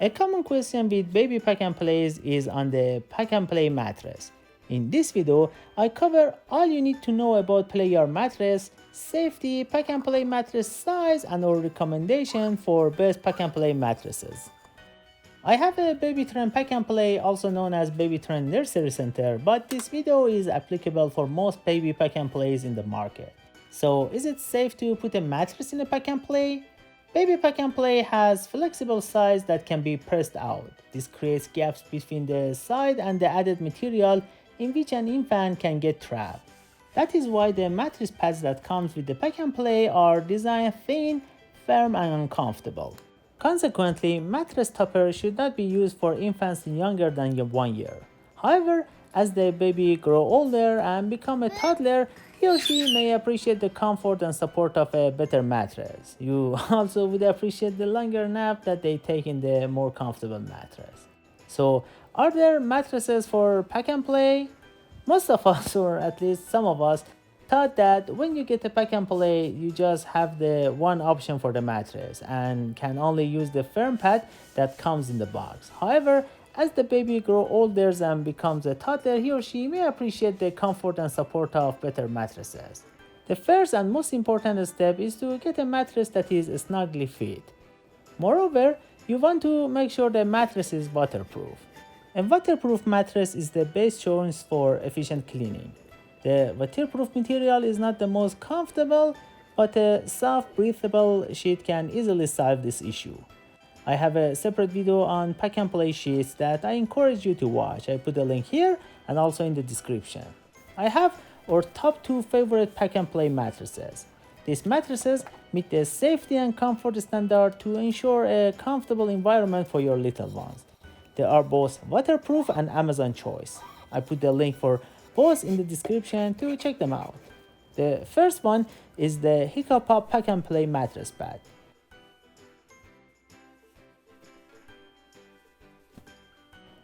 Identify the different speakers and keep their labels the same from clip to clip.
Speaker 1: A common question with baby pack and plays is on the pack and play mattress. In this video, I cover all you need to know about Playard Mattress, safety, pack and play mattress size, and our recommendation for best pack and play mattresses. I have a baby trend pack and play, also known as baby trend nursery center, but this video is applicable for most baby pack and plays in the market. So is it safe to put a mattress in a pack and play? Baby pack and play has flexible sides that can be pressed out. This creates gaps between the side and the added material in which an infant can get trapped. That is why the mattress pads that comes with the pack and play are designed thin, firm and uncomfortable. Consequently, mattress topper should not be used for infants younger than 1 year. However, as the baby grow older and become a toddler, he or she may appreciate the comfort and support of a better mattress. You also would appreciate the longer nap that they take in the more comfortable mattress. So, are there mattresses for pack and play? Most of us, or at least some of us, thought that when you get a pack and play, you just have the one option for the mattress and can only use the firm pad that comes in the box. However, as the baby grows older and becomes a toddler, he or she may appreciate the comfort and support of better mattresses. The first and most important step is to get a mattress that is snugly fit. Moreover, you want to make sure the mattress is waterproof. A waterproof mattress is the best choice for efficient cleaning. The waterproof material is not the most comfortable, but a soft, breathable sheet can easily solve this issue. I have a separate video on pack and play sheets that I encourage you to watch. I put a link here and also in the description. I have our top 2 favorite pack and play mattresses. These mattresses meet the safety and comfort standard to ensure a comfortable environment for your little ones. They are both waterproof and Amazon choice. I put the link for both in the description to check them out. The first one is the Hiccapop pack and play mattress pad.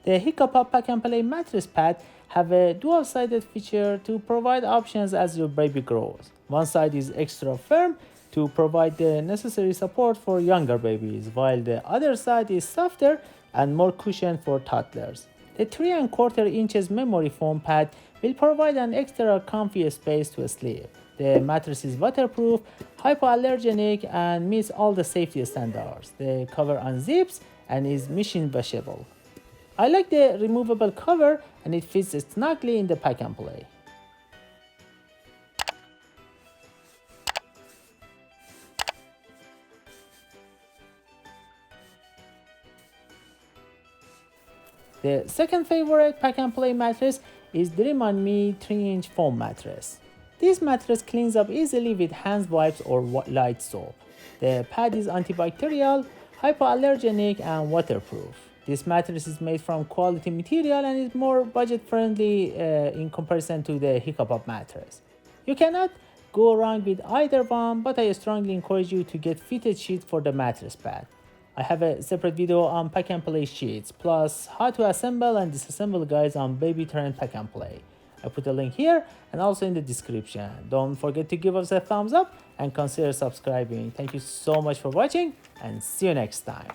Speaker 1: The Hiccapop pack and play mattress pad have a dual-sided feature to provide options as your baby grows. One side is extra firm to provide the necessary support for younger babies, while the other side is softer and more cushioned for toddlers. The 3¼ inches memory foam pad will provide an extra comfy space to sleep. The mattress is waterproof, hypoallergenic, and meets all the safety standards. The cover unzips and is machine washable. I like the removable cover and it fits snugly in the pack and play. The second favorite pack and play mattress is Dream on Me 3-inch foam mattress. This mattress cleans up easily with hand wipes or light soap. The pad is antibacterial, hypoallergenic, and waterproof. This mattress is made from quality material and is more budget-friendly in comparison to the Hiccapop mattress. You cannot go wrong with either one, but I strongly encourage you to get fitted sheets for the mattress pad. I have a separate video on pack and play sheets, plus how to assemble and disassemble guides on baby trend pack and play. I put a link here and also in the description. Don't forget to give us a thumbs up and consider subscribing. Thank you so much for watching and see you next time.